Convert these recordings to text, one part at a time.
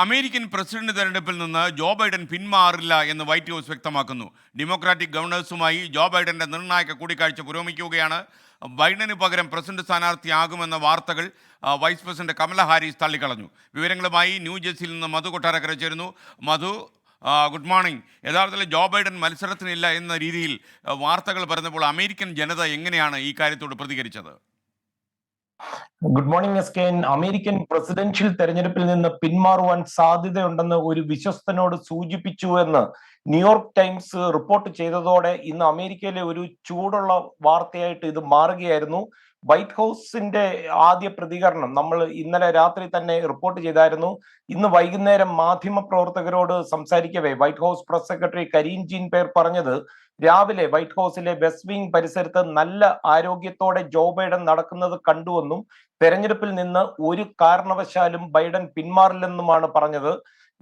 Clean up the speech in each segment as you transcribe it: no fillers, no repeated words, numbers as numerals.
American president തെരഞ്ഞെടുപ്പിൽ നിന്ന് Joe Biden പിന്മാറില്ല എന്ന് വൈറ്റ് ഹൗസ് വ്യക്തമാക്കുന്നു. ഡെമോക്രാറ്റിക് ഗവർണേഴ്സുമായി ജോ ബൈഡന്റെ നിർണായക കൂടിക്കാഴ്ച പുരോഗമിക്കുകയാണ്. ബൈഡന് പകരം പ്രസിഡന്റ് സ്ഥാനാർത്ഥിയാകുമെന്ന വാർത്തകൾ വൈസ് പ്രസിഡന്റ് കമല ഹാരിസ് തള്ളിക്കളഞ്ഞു. വിവരങ്ങളുമായി ന്യൂജേഴ്സിയിൽ നിന്ന് മധു കൊട്ടാരക്കര ചേരുന്നു. മധു, ഗുഡ് മോർണിംഗ്. യഥാർത്ഥത്തിൽ ജോ ബൈഡൻ മത്സരത്തിനില്ല എന്ന രീതിയിൽ വാർത്തകൾ പറഞ്ഞപ്പോൾ അമേരിക്കൻ ജനത എങ്ങനെയാണ് ഈ കാര്യത്തോട് പ്രതികരിച്ചത്? Good morning SKN. American presidential തെരഞ്ഞെടുപ്പിൽ നിന്ന് പിന്മാറുവാൻ സാധ്യതയുണ്ടെന്ന് ഒരു വിശ്വസ്തനോട് സൂചിപ്പിച്ചു എന്ന് ന്യൂയോർക്ക് ടൈംസ് റിപ്പോർട്ട് ചെയ്തതോടെ ഇന്ന് അമേരിക്കയിലെ ഒരു ചൂടുള്ള വാർത്തയായിട്ട് ഇത് മാറുകയായിരുന്നു. വൈറ്റ് ഹൗസിന്റെ ആദ്യ പ്രതികരണം നമ്മൾ ഇന്നലെ രാത്രി തന്നെ റിപ്പോർട്ട് ചെയ്തായിരുന്നു. ഇന്ന് വൈകുന്നേരം മാധ്യമ പ്രവർത്തകരോട് സംസാരിക്കവേ White House press secretary Karine Jean Pierre പറഞ്ഞത്, രാവിലെ വൈറ്റ് ഹൗസിലെ വെസ്റ്റ് വിംഗ് പരിസരത്ത് നല്ല ആരോഗ്യത്തോടെ ജോ ബൈഡൻ നടക്കുന്നത് കണ്ടുവെന്നും തെരഞ്ഞെടുപ്പിൽ നിന്ന് ഒരു കാരണവശാലും ബൈഡൻ പിന്മാറില്ലെന്നുമാണ് പറഞ്ഞത്.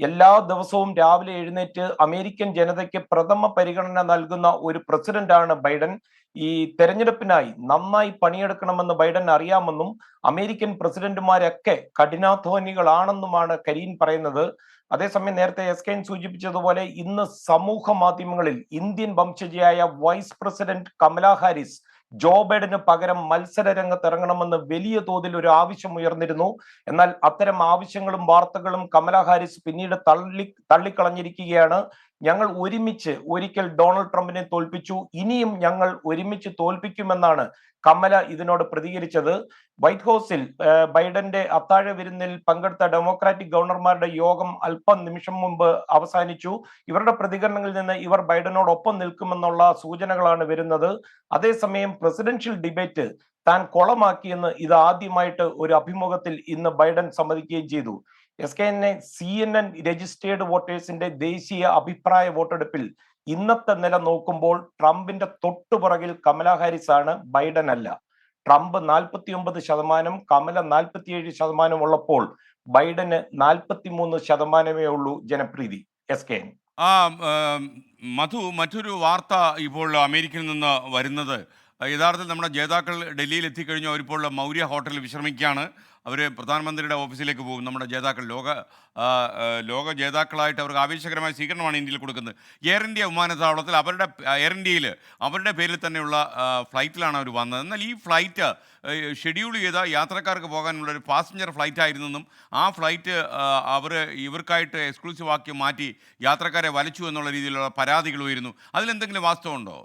എല്ലാ ദിവസവും രാവിലെ എഴുന്നേറ്റ് അമേരിക്കൻ ജനതയ്ക്ക് പ്രഥമ പരിഗണന നൽകുന്ന ഒരു പ്രസിഡന്റാണ് ബൈഡൻ. ഈ തെരഞ്ഞെടുപ്പിനായി നന്നായി പണിയെടുക്കണമെന്ന് ബൈഡൻ അറിയാമെന്നും അമേരിക്കൻ പ്രസിഡന്റുമാരൊക്കെ കഠിനാധ്വാനികളാണെന്നുമാണ് കരീൻ പറയുന്നത്. അതേസമയം നേരത്തെ എസ്കെൻ സൂചിപ്പിച്ചതുപോലെ ഇന്ന് സമൂഹ മാധ്യമങ്ങളിൽ ഇന്ത്യൻ വംശജയായ vice president Kamala Harris Joe ബൈഡന് പകരം മത്സര രംഗത്ത് ഇറങ്ങണമെന്ന് വലിയ തോതിൽ ഒരു ആവശ്യം ഉയർന്നിരുന്നു. എന്നാൽ അത്തരം ആവശ്യങ്ങളും വാർത്തകളും കമല ഹാരിസ് പിന്നീട് തള്ളിക്കളഞ്ഞിരിക്കുകയാണ്. ഞങ്ങൾ ഒരുമിച്ച് ഒരിക്കൽ ഡൊണാൾഡ് ട്രംപിനെ തോൽപ്പിച്ചു, ഇനിയും ഞങ്ങൾ ഒരുമിച്ച് തോൽപ്പിക്കുമെന്നാണ് കമല ഇതിനോട് പ്രതികരിച്ചത്. വൈറ്റ് ഹൗസിൽ ബൈഡന്റെ അത്താഴ വിരുന്നിൽ പങ്കെടുത്ത ഡെമോക്രാറ്റിക് ഗവർണർമാരുടെ യോഗം അല്പം നിമിഷം മുമ്പ് അവസാനിച്ചു. ഇവരുടെ പ്രതികരണങ്ങളിൽ നിന്ന് ഇവർ ബൈഡനോടൊപ്പം നിൽക്കുമെന്നുള്ള സൂചനകളാണ് വരുന്നത്. അതേസമയം പ്രസിഡൻഷ്യൽ ഡിബേറ്റ് താൻ കൊളമാക്കിയെന്ന് ഇത് ആദ്യമായിട്ട് ഒരു അഭിമുഖത്തിൽ ഇന്ന് ബൈഡൻ സമ്മതിക്കുകയും ചെയ്തു. CNN രജിസ്റ്റേർഡ് വോട്ടേഴ്സിന്റെ ദേശീയ അഭിപ്രായ വോട്ടെടുപ്പിൽ ഇന്നത്തെ നില നോക്കുമ്പോൾ ട്രംപിന്റെ തൊട്ടുപുറകിൽ കമല ഹാരിസ് ആണ്, ബൈഡൻ അല്ല. ട്രംപ് 49%, കമല 47% ഉള്ളപ്പോൾ ബൈഡന് 43% ഉള്ളൂ ജനപ്രീതി. എസ്കെൻ മധു, മറ്റൊരു വാർത്ത ഇപ്പോൾ അമേരിക്കയിൽ നിന്ന് വരുന്നത്, യഥാർത്ഥത്തിൽ നമ്മുടെ ജേതാക്കൾ ഡൽഹിയിൽ എത്തിക്കഴിഞ്ഞു. അവരിപ്പോൾ മൗര്യ ഹോട്ടലിൽ വിശ്രമിക്കുകയാണ്. അവർ പ്രധാനമന്ത്രിയുടെ ഓഫീസിലേക്ക് പോകും. നമ്മുടെ ജേതാക്കൾ ലോക ജേതാക്കളായിട്ട് അവർക്ക് ആവേശകരമായ സ്വീകരണമാണ് ഇന്ത്യയിൽ കൊടുക്കുന്നത്. എയർ ഇന്ത്യ വിമാനത്താവളത്തിൽ അവരുടെ പേരിൽ തന്നെയുള്ള ഫ്ലൈറ്റിലാണ് അവർ വന്നത്. എന്നാൽ ഈ ഫ്ലൈറ്റ് ഷെഡ്യൂൾ ചെയ്ത യാത്രക്കാർക്ക് പോകാനുള്ള ഒരു പാസഞ്ചർ ഫ്ലൈറ്റ് ആയിരുന്നെന്നും ആ ഫ്ലൈറ്റ് ഇവർക്കായിട്ട് എക്സ്ക്ലൂസീവ് ആക്കി മാറ്റി യാത്രക്കാരെ വലിച്ചു എന്നുള്ള രീതിയിലുള്ള പരാതികൾ ഉയരുന്നു. അതിലെന്തെങ്കിലും വാസ്തവമുണ്ടോ?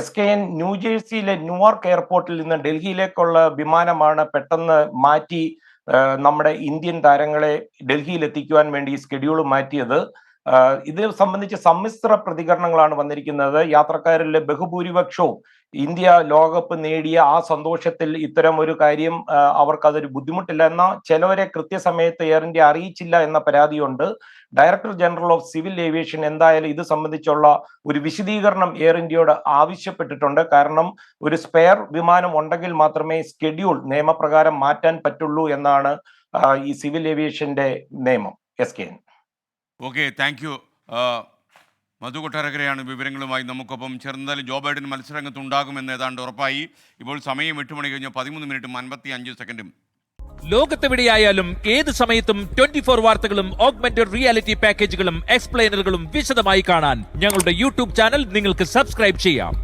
SKN ന്യൂജേഴ്സിയിലെ ന്യൂയോർക്ക് എയർപോർട്ടിൽ നിന്ന് ഡൽഹിയിലേക്കുള്ള വിമാനമാണ് പെട്ടെന്ന് മാറ്റി നമ്മുടെ ഇന്ത്യൻ താരങ്ങളെ ഡൽഹിയിൽ എത്തിക്കുവാൻ വേണ്ടി സ്കെഡ്യൂൾ മാറ്റിയത്. ഇത് സംബന്ധിച്ച് സമ്മിശ്ര പ്രതികരണങ്ങളാണ് വന്നിരിക്കുന്നത്. യാത്രക്കാരിലെ ബഹുഭൂരിപക്ഷവും ഇന്ത്യ ലോകകപ്പ് നേടിയ ആ സന്തോഷത്തിൽ ഇത്തരം ഒരു കാര്യം അവർക്കതൊരു ബുദ്ധിമുട്ടില്ല, എന്നാൽ ചിലവരെ കൃത്യസമയത്ത് എയർ ഇന്ത്യ അറിയിച്ചില്ല എന്ന പരാതിയുണ്ട്. Director general of civil aviation എന്തായാലും ഇത് സംബന്ധിച്ചുള്ള ഒരു വിശദീകരണം എയർ ഇന്ത്യയോട് ആവശ്യപ്പെട്ടിട്ടുണ്ട്. കാരണം ഒരു സ്പെയർ വിമാനം ഉണ്ടെങ്കിൽ മാത്രമേ സ്കെഡ്യൂൾ നിയമപ്രകാരം മാറ്റാൻ പറ്റുള്ളൂ എന്നാണ് ഈ സിവിൽ ഏവിയേഷന്റെ നിയമം. SKN. Okay, thank you. Madhu കൊട്ടാരക്കരയാണ് വിവരങ്ങളുമായി നമുക്കൊപ്പം ചേർന്നാൽ. ജോ ബൈഡൻ മത്സരരംഗത്തുണ്ടാകുമെന്ന് ഏതാണ്ട് ഉറപ്പായി. ഇപ്പോൾ സമയം 8 മണി കഴിഞ്ഞ് 13 മിനിറ്റും 55 സെക്കൻഡും. ലോകത്തെവിടെയായാലും ഏത് സമയത്തും 24 വാർത്തകളും ഓഗ്മെന്റഡ് റിയാലിറ്റി പാക്കേജുകളും എക്സ്പ്ലെയിനറുകളും വിശദമായി കാണാൻ ഞങ്ങളുടെ യൂട്യൂബ് ചാനൽ നിങ്ങൾക്ക് സബ്സ്ക്രൈബ് ചെയ്യാം.